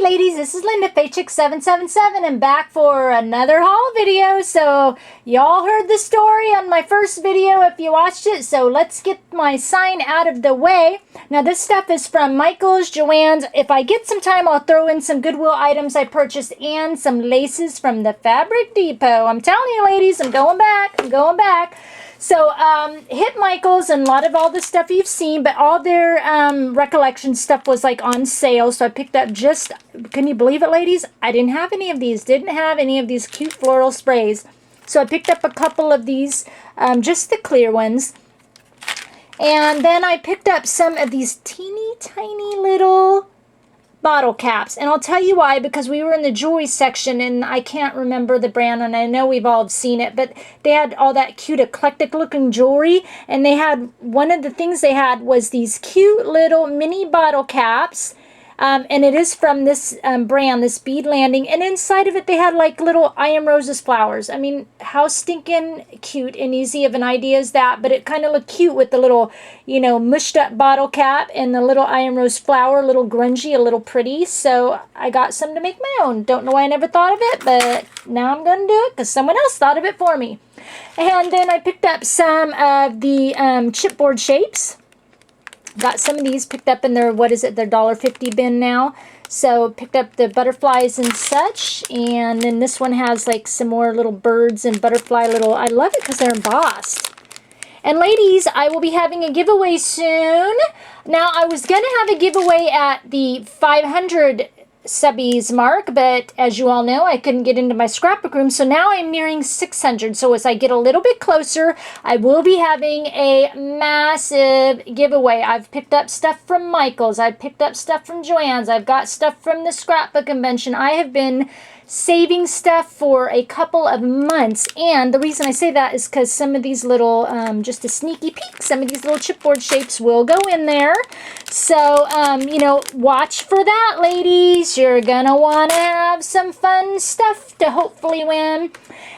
ladies, this is Linda Faychick777 and back for another haul video. So y'all heard the story on my first video if you watched it, so let's get my sign out of the way. Now this stuff is from Michael's, Joann's. If I get some time, I'll throw in some Goodwill items I purchased and some laces from the Fabric Depot. I'm telling you ladies, I'm going back. So, hit Michael's, and a lot of all the stuff you've seen, but all their recollection stuff was like on sale. So I picked up just, can you believe it, ladies? I didn't have any of these, didn't have any of these cute floral sprays. So I picked up a couple of these, just the clear ones. And then I picked up some of these teeny tiny little bottle caps, and I'll tell you why, because we were in the jewelry section and I can't remember the brand, and I know we've all seen it, but they had all that cute eclectic looking jewelry, and they had, one of the things they had was these cute little mini bottle caps, and it is from this brand, this Bead Landing, and inside of it they had like little I Am Roses flowers. I mean, how stinking cute and easy of an idea is that? But it kind of looked cute with the little, you know, mushed up bottle cap and the little I Am Rose flower, a little grungy, a little pretty. So I got some to make my own. Don't know why I never thought of it, but now I'm going to do it because someone else thought of it for me. And then I picked up some of the chipboard shapes. Got some of these picked up in their, what is it, their $1.50 bin now. So picked up the butterflies and such. And then this one has like some more little birds and butterfly little, I love it because they're embossed. And ladies, I will be having a giveaway soon. Now I was going to have a giveaway at the 500 subbies mark, but as you all know, I couldn't get into my scrapbook room, so now I'm nearing 600. So as I get a little bit closer, I will be having a massive giveaway. I've picked up stuff from Michael's, I've picked up stuff from Joann's, I've got stuff from the scrapbook convention. I have been saving stuff for a couple of months, and the reason I say that is because some of these little, just a sneaky peek, some of these little chipboard shapes will go in there. So, you know, watch for that, ladies. You're gonna want to have some fun stuff to hopefully win.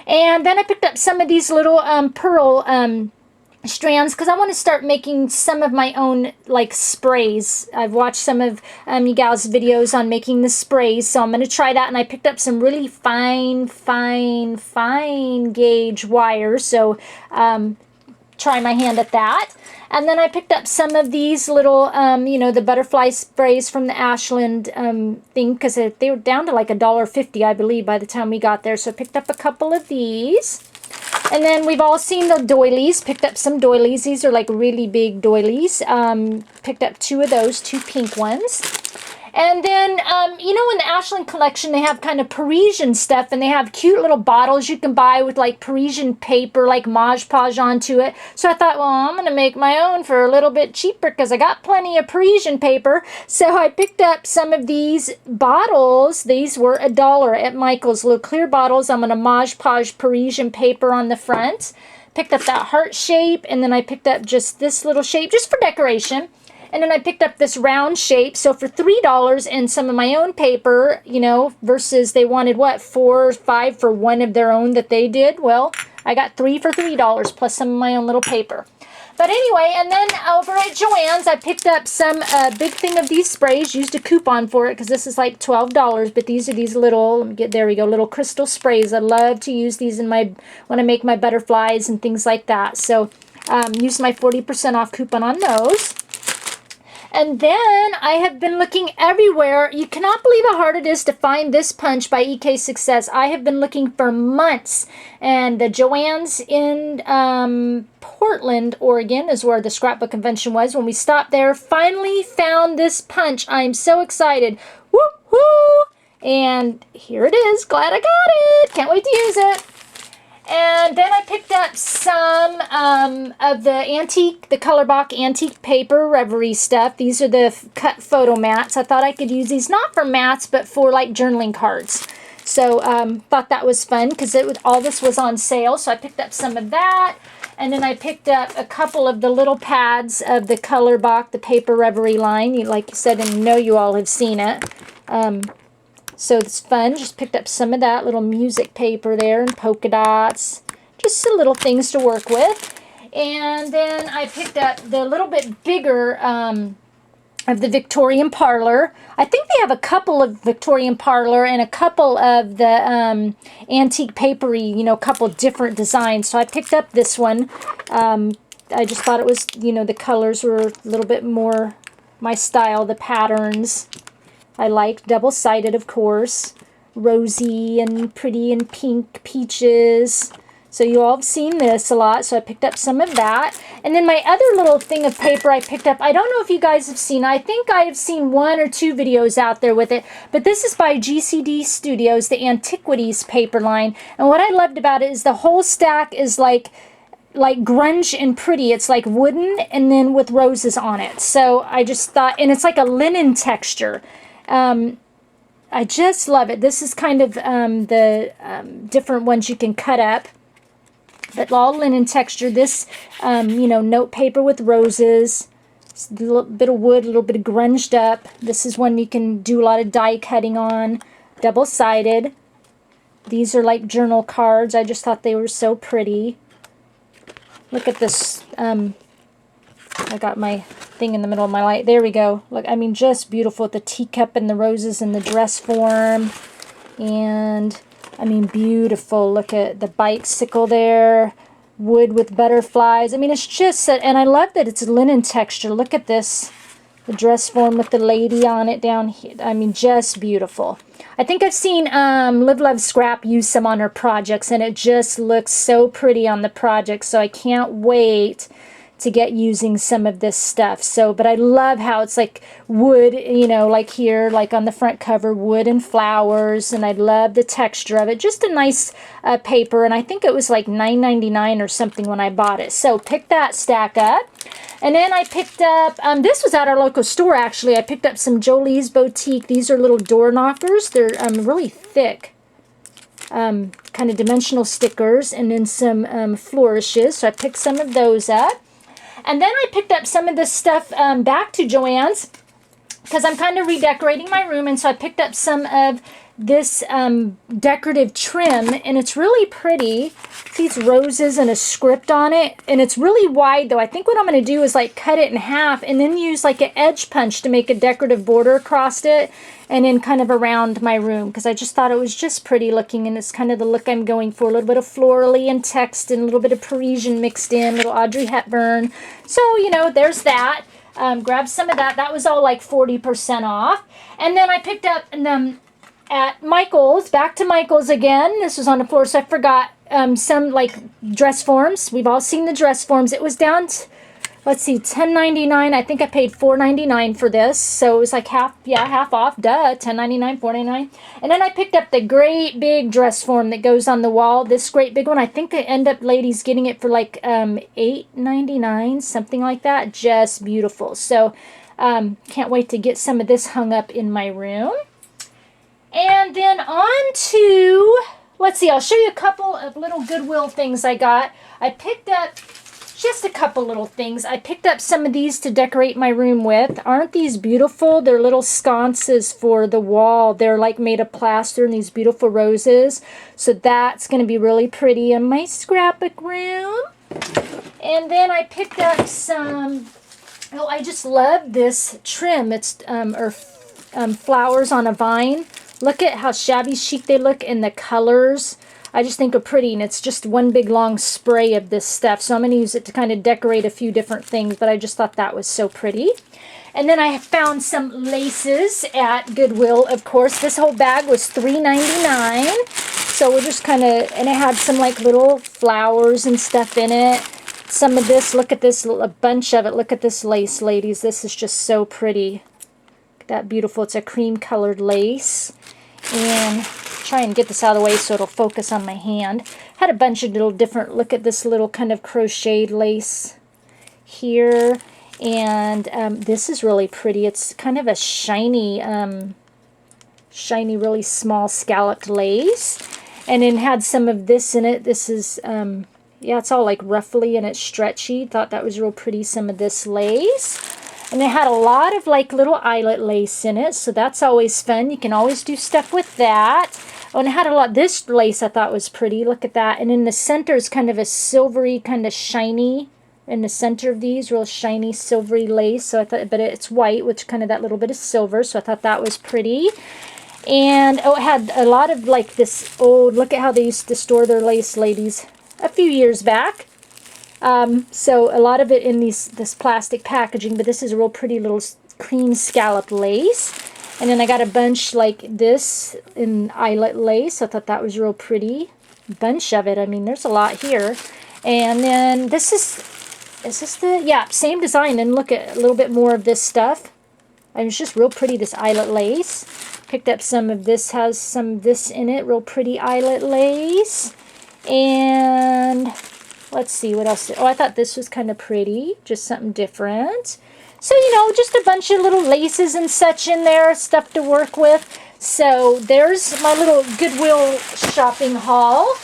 And then I picked up some of these little pearl strands because I want to start making some of my own like sprays. I've watched some of you guys' videos on making the sprays, so I'm going to try that. And I picked up some really fine gauge wire, so try my hand at that. And then I picked up some of these little, you know, the butterfly sprays from the Ashland thing, because they were down to like $1.50, I believe, by the time we got there. So I picked up a couple of these. And then we've all seen the doilies. Picked up some doilies. These are like really big doilies. Picked up two of those, two pink ones. And then, you know, in the Ashland collection, they have kind of Parisian stuff, and they have cute little bottles you can buy with like Parisian paper, like Mod Podge onto it. So I thought, well, I'm going to make my own for a little bit cheaper because I got plenty of Parisian paper. So I picked up some of these bottles. These were $1 at Michael's, little clear bottles. I'm going to Mod Podge Parisian paper on the front. Picked up that heart shape, and then I picked up just this little shape just for decoration. And then I picked up this round shape, so for $3 and some of my own paper, you know, versus they wanted, what, $4 or $5 for one of their own that they did. Well, I got 3 for $3 plus some of my own little paper. But anyway, and then over at Joann's, I picked up some big thing of these sprays, used a coupon for it because this is like $12, but these are these little, let me get, there we go, little crystal sprays. I love to use these in my, when I make my butterflies and things like that. So use my 40% off coupon on those. And then I have been looking everywhere. You cannot believe how hard it is to find this punch by EK Success. I have been looking for months. And the Joann's in Portland, Oregon is where the scrapbook convention was. When we stopped there, finally found this punch. I'm so excited. Woo-hoo! And here it is. Glad I got it. Can't wait to use it. And then I picked up some of the Colorbach antique paper Reverie stuff. These are the cut photo mats. I thought I could use these not for mats, but for like journaling cards. So thought that was fun because all this was on sale. So I picked up some of that. And then I picked up a couple of the little pads of the Colorbach, the paper Reverie line. Like you said, and I know you all have seen it. So it's fun. Just picked up some of that little music paper there and polka dots. Just some little things to work with. And then I picked up the little bit bigger of the Victorian Parlor. I think they have a couple of Victorian Parlor and a couple of the antique papery, you know, a couple different designs. So I picked up this one. I just thought it was, you know, the colors were a little bit more my style, the patterns. I like double-sided, of course. Rosy and pretty and pink peaches. So you all have seen this a lot, so I picked up some of that. And then my other little thing of paper I picked up, I don't know if you guys have seen, I think I have seen 1 or 2 videos out there with it, but this is by GCD Studios, the Antiquities paper line. And what I loved about it is the whole stack is like grunge and pretty. It's like wooden and then with roses on it. So I just thought, and it's like a linen texture. I just love it. This is kind of the different ones you can cut up. But all linen texture. This, you know, note paper with roses. A little bit of wood, a little bit of grunged up. This is one you can do a lot of die cutting on. Double-sided. These are like journal cards. I just thought they were so pretty. Look at this. I got my thing in the middle of my light. There we go. Look, I mean, just beautiful with the teacup and the roses and the dress form. And I mean, beautiful. Look at the bicycle there. Wood with butterflies. I mean, it's just, and I love that it's linen texture. Look at this. The dress form with the lady on it down here. I mean, just beautiful. I think I've seen Live, Love, Scrap use some on her projects, and it just looks so pretty on the project. So I can't wait to get using some of this stuff. So, but I love how it's like wood, you know, like here, like on the front cover, wood and flowers, and I love the texture of it. Just a nice paper, and I think it was like $9.99 or something when I bought it. So pick that stack up. And then I picked up, this was at our local store actually, I picked up some Jolie's Boutique. These are little door knockers. They're really thick. Kind of dimensional stickers, and then some flourishes. So I picked some of those up. And then I picked up some of this stuff back to Joann's because I'm kind of redecorating my room. And so I picked up some of this decorative trim, and it's really pretty. These roses and a script on it, and it's really wide though. I think what I'm going to do is like cut it in half and then use like an edge punch to make a decorative border across it and then kind of around my room, because I just thought it was just pretty looking, and it's kind of the look I'm going for. A little bit of florally and text and a little bit of Parisian mixed in, little Audrey Hepburn. So, you know, there's that. Grab some of that. That was all like 40% off. And then I picked up at Michael's, back to Michael's again. This was on the floor, so I forgot some like dress forms. We've all seen the dress forms. It was down to, let's see, $10.99. I think I paid $4.99 for this, so it was like half off. Duh, $10.99, $4.99. And then I picked up the great big dress form that goes on the wall. This great big one. I think they end up ladies getting it for like $8.99, something like that. Just beautiful. So can't wait to get some of this hung up in my room. And then on to, let's see, I'll show you a couple of little Goodwill things I got. I picked up just a couple little things. I picked up some of these to decorate my room with. Aren't these beautiful? They're little sconces for the wall. They're like made of plaster and these beautiful roses. So that's going to be really pretty in my scrapbook room. And then I picked up some, oh, I just love this trim. It's flowers on a vine. Look at how shabby chic they look in the colors. I just think are pretty, and it's just one big long spray of this stuff. So I'm going to use it to kind of decorate a few different things, but I just thought that was so pretty. And then I found some laces at Goodwill, of course. This whole bag was $3.99. So we're just kind of, and it had some like little flowers and stuff in it. Some of this, look at this, a bunch of it. Look at this lace, ladies. This is just so pretty. That beautiful. It's a cream colored lace, and try and get this out of the way so it'll focus on my hand. Had a bunch of little different, look at this little kind of crocheted lace here, and this is really pretty. It's kind of a shiny really small scalloped lace, and it had some of this in it. This is yeah, it's all like ruffly and it's stretchy. Thought that was real pretty, some of this lace. And it had a lot of like little eyelet lace in it, so that's always fun. You can always do stuff with that. Oh, and it had a lot, this lace I thought was pretty. Look at that. And in the center is kind of a silvery, kind of shiny in the center of these, real shiny silvery lace. So I thought, but it's white, which kind of that little bit of silver. So I thought that was pretty. And oh, it had a lot of like this old, look at how they used to store their lace, ladies, a few years back. So a lot of it in this plastic packaging, but this is a real pretty little cream scallop lace. And then I got a bunch like this in eyelet lace. I thought that was real pretty. Bunch of it. I mean, there's a lot here. And then this is this the, yeah, same design. And look at a little bit more of this stuff. And it's just real pretty, this eyelet lace. Picked up some of this, has some of this in it. Real pretty eyelet lace. And let's see, what else? Oh, I thought this was kind of pretty. Just something different. So, you know, just a bunch of little laces and such in there, stuff to work with. So there's my little Goodwill shopping haul.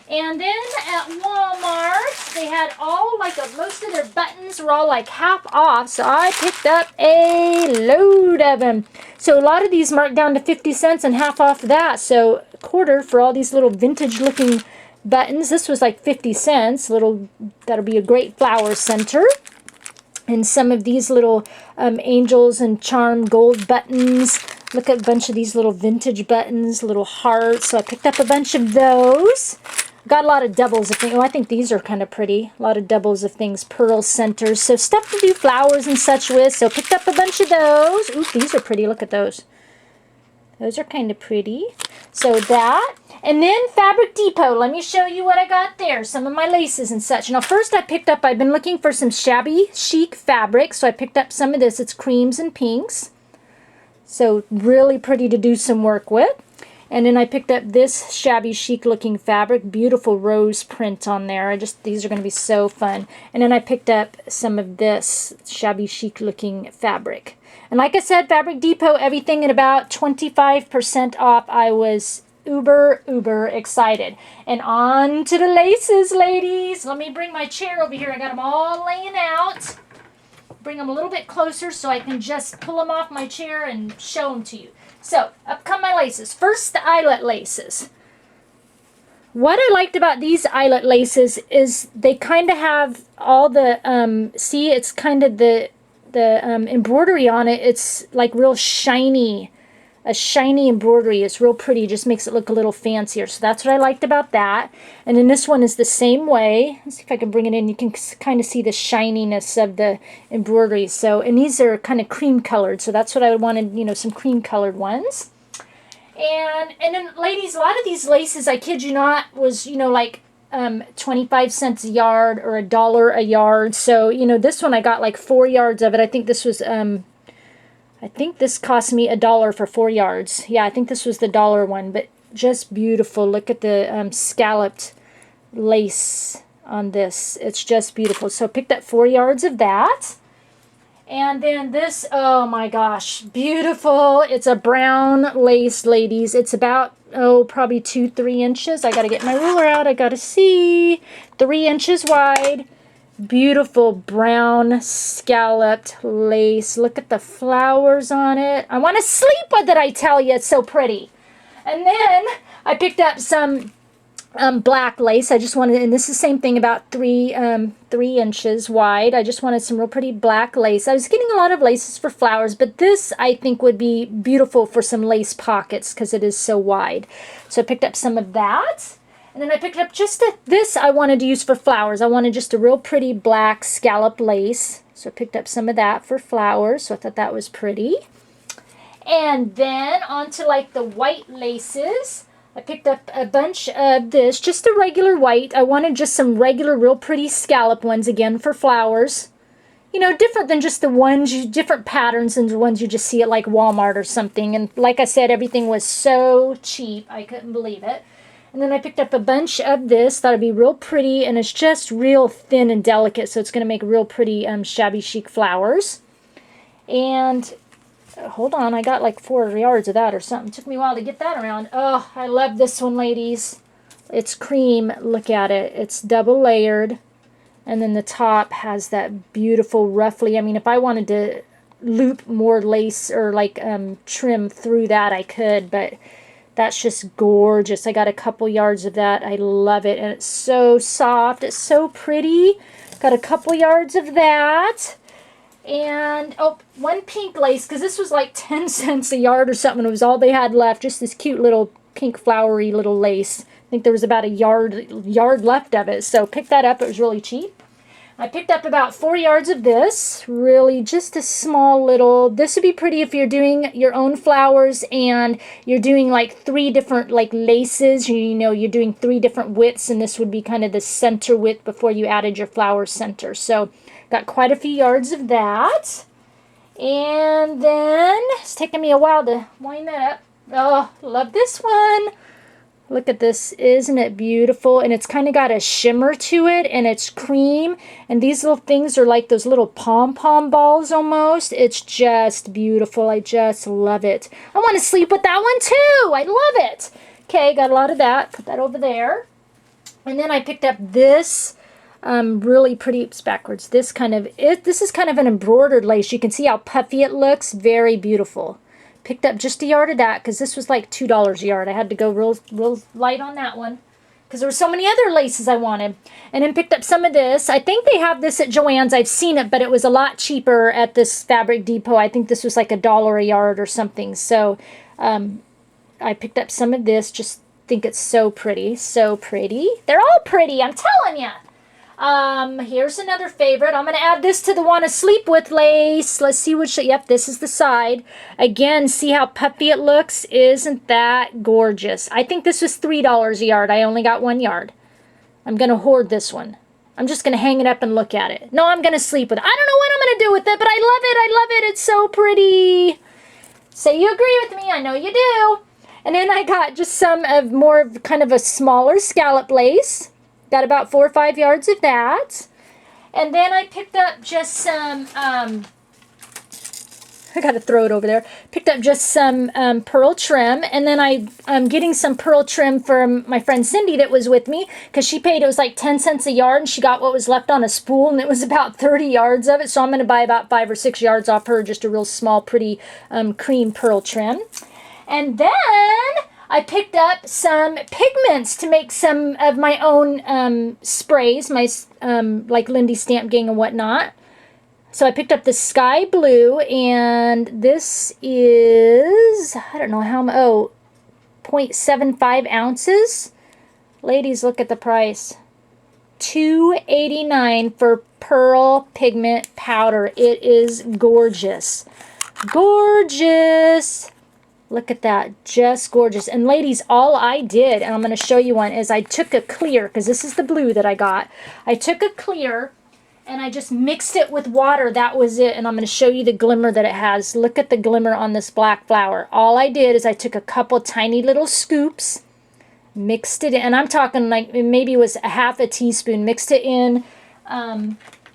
And then at Walmart, they had all, like, most of their buttons were all, like, half off. So I picked up a load of them. So a lot of these marked down to 50 cents and half off that. So a quarter for all these little vintage-looking buttons. This was, like, 50 cents. That'll be a great flower center. And some of these little angels and charm gold buttons. Look at a bunch of these little vintage buttons, little hearts. So I picked up a bunch of those. Got a lot of doubles of things. Oh, I think these are kind of pretty. A lot of doubles of things. Pearl centers. So stuff to do flowers and such with. So picked up a bunch of those. Ooh, these are pretty. Look at those. Those are kind of pretty. So that. And then Fabric Depot. Let me show you what I got there. Some of my laces and such. Now first I've been looking for some shabby chic fabric. So I picked up some of this. It's creams and pinks. So really pretty to do some work with. And then I picked up this shabby chic looking fabric. Beautiful rose print on there. These are going to be so fun. And then I picked up some of this shabby chic looking fabric. And like I said, Fabric Depot, everything at about 25% off. I was uber excited. And on to the laces, ladies. Let me bring my chair over here. I got them all laying out. Bring them a little bit closer so I can just pull them off my chair and show them to you. So, up come my laces. First, the eyelet laces. What I liked about these eyelet laces is they kind of have all the, see, it's kind of the embroidery on it. It's like real shiny. A shiny embroidery is real pretty. Just makes it look a little fancier. So that's what I liked about that. And then this one is the same way. Let's see if I can bring it in. You can kind of see the shininess of the embroidery. So, and these are kind of cream colored. So that's what I wanted, you know, some cream colored ones. And then, ladies, a lot of these laces, I kid you not, was, you know, like 25 cents a yard or $1 a yard. So, you know, this one I got like 4 yards of it. I think this was... I think this cost me $1 for 4 yards. Yeah, I think this was the dollar one, but just beautiful. Look at the scalloped lace on this. It's just beautiful. So I picked up 4 yards of that. And then this, oh my gosh, beautiful. It's a brown lace, ladies. It's about, oh, probably 2-3 inches. I got to get my ruler out. I got to see. 3 inches wide. Beautiful brown scalloped lace. Look at the flowers on it. I want to sleep with it, I tell you. It's so pretty. And then I picked up some black lace. I just wanted, and this is the same thing, about 3 inches wide. I just wanted some real pretty black lace. I was getting a lot of laces for flowers, but this I think would be beautiful for some lace pockets because it is so wide. So I picked up some of that. And then I picked up just this I wanted to use for flowers. I wanted just a real pretty black scallop lace. So I picked up some of that for flowers. So I thought that was pretty. And then onto like the white laces. I picked up a bunch of this, just a regular white. I wanted just some regular real pretty scallop ones again for flowers. You know, different than just the ones, different patterns than the ones you just see at like Walmart or something. And like I said, everything was so cheap. I couldn't believe it. And then I picked up a bunch of this. Thought it'd be real pretty. And it's just real thin and delicate. So it's going to make real pretty shabby chic flowers. And hold on. I got like 4 yards of that or something. It took me a while to get that around. Oh, I love this one, ladies. It's cream. Look at it. It's double layered. And then the top has that beautiful roughly. I mean, if I wanted to loop more lace or like trim through that, I could. But... that's just gorgeous. I got a couple yards of that. I love it. And it's so soft. It's so pretty. Got a couple yards of that. And, oh, one pink lace, because this was like 10 cents a yard or something. It was all they had left, just this cute little pink flowery little lace. I think there was about a yard left of it, so picked that up. It was really cheap. I picked up about 4 yards of this, really just a small little, this would be pretty if you're doing your own flowers and you're doing like 3 different like laces, you know, you're doing 3 different widths, and this would be kind of the center width before you added your flower center. So got quite a few yards of that. And then it's taking me a while to wind that up. Oh, love this one. Look at this, isn't it beautiful? And it's kind of got a shimmer to it, and it's cream. And these little things are like those little pom-pom balls almost. It's just beautiful. I just love it. I want to sleep with that one too. I love it. Okay, got a lot of that. Put that over there. And then I picked up this really pretty, oops, backwards. This is kind of an embroidered lace. You can see how puffy it looks. Very beautiful. Picked up just a yard of that because this was like $2 a yard. I had to go real light on that one because there were so many other laces I wanted. And then picked up some of this. I think they have this at Joann's. I've seen it, but it was a lot cheaper at this Fabric Depot. I think this was like $1 a yard or something. So I picked up some of this. Just think it's so pretty. So pretty. They're all pretty, I'm telling you. Here's another favorite. I'm going to add this to the Wanna Sleep With lace. Let's see which, yep, this is the side. Again, see how puffy it looks? Isn't that gorgeous? I think this was $3 a yard. I only got 1 yard. I'm going to hoard this one. I'm just going to hang it up and look at it. No, I'm going to sleep with it. I don't know what I'm going to do with it, but I love it. I love it. It's so pretty. Say you agree with me. I know you do. And then I got just some of more of kind of a smaller scallop lace. Got about 4 or 5 yards of that. And then I picked up just some, I got to throw it over there. Picked up just some pearl trim. And then I'm getting some pearl trim from my friend Cindy that was with me. Because she paid, it was like 10 cents a yard. And she got what was left on a spool. And it was about 30 yards of it. So I'm going to buy about 5 or 6 yards off her. Just a real small, pretty cream pearl trim. And then I picked up some pigments to make some of my own sprays, my like Lindy Stamp Gang and whatnot. So I picked up the sky blue, and this is, I don't know how, 0.75 ounces. Ladies, look at the price. $2.89 for pearl pigment powder. It is gorgeous. Gorgeous. Look at that, just gorgeous. And ladies, all I did, and I'm going to show you one, is I took a clear, because this is the blue that I got. I took a clear, and I just mixed it with water. That was it, and I'm going to show you the glimmer that it has. Look at the glimmer on this black flower. All I did is I took a couple tiny little scoops, mixed it in, and I'm talking like maybe it was a half a teaspoon, mixed it in.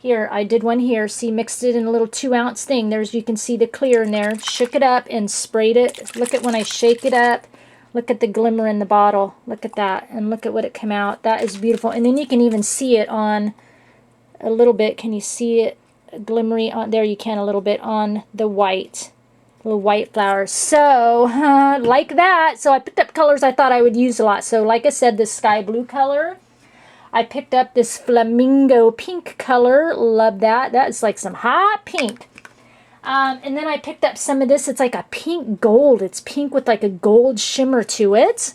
Here, I did one here. See, mixed it in a little 2-ounce thing. There's, you can see the clear in there. Shook it up and sprayed it. Look at when I shake it up. Look at the glimmer in the bottle. Look at that. And look at what it came out. That is beautiful. And then you can even see it on a little bit. Can you see it glimmery on there? You can a little bit on the white. Little white flowers. So, like that. So I picked up colors I thought I would use a lot. So, like I said, this sky blue color. I picked up this flamingo pink color. Love that. That is like some hot pink. And then I picked up some of this. It's like a pink gold. It's pink with like a gold shimmer to it.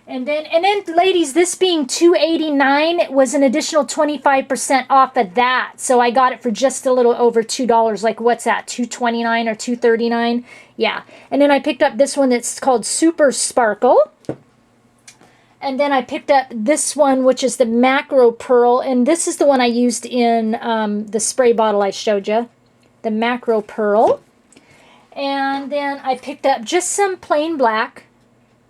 And then ladies, this being $2.89, it was an additional 25% off of that. So I got it for just a little over $2. Like, what's that? $2.29 or $2.39? Yeah. And then I picked up this one that's called Super Sparkle. And then I picked up this one, which is the Macro Pearl. And this is the one I used in the spray bottle I showed you. The Macro Pearl. And then I picked up just some plain black.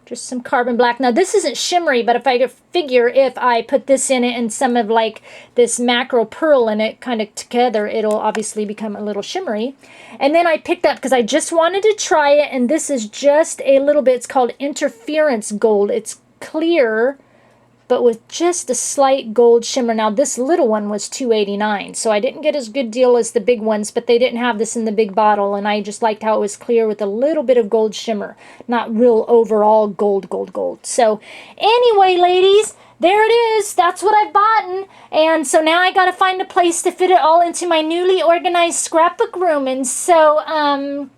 Just some carbon black. Now, this isn't shimmery, but if I figure if I put this in it and some of like this Macro Pearl in it kind of together, it'll obviously become a little shimmery. And then I picked up, because I just wanted to try it, and this is just a little bit, it's called Interference Gold. It's clear, but with just a slight gold shimmer. Now, this little one was $2.89, so I didn't get as good deal as the big ones, but they didn't have this in the big bottle, and I just liked how it was clear with a little bit of gold shimmer. Not real overall gold. So, anyway, ladies, there it is. That's what I've bought. And so now I got to find a place to fit it all into my newly organized scrapbook room. And so,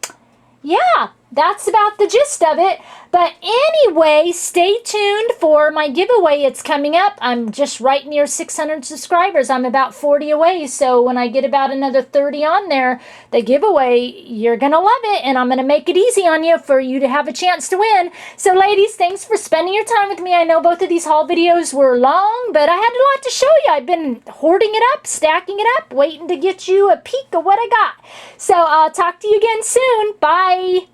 yeah, that's about the gist of it. But anyway, stay tuned for my giveaway. It's coming up. I'm just right near 600 subscribers. I'm about 40 away. So when I get about another 30 on there, the giveaway, you're going to love it. And I'm going to make it easy on you for you to have a chance to win. So ladies, thanks for spending your time with me. I know both of these haul videos were long, but I had a lot to show you. I've been hoarding it up, stacking it up, waiting to get you a peek of what I got. So I'll talk to you again soon. Bye.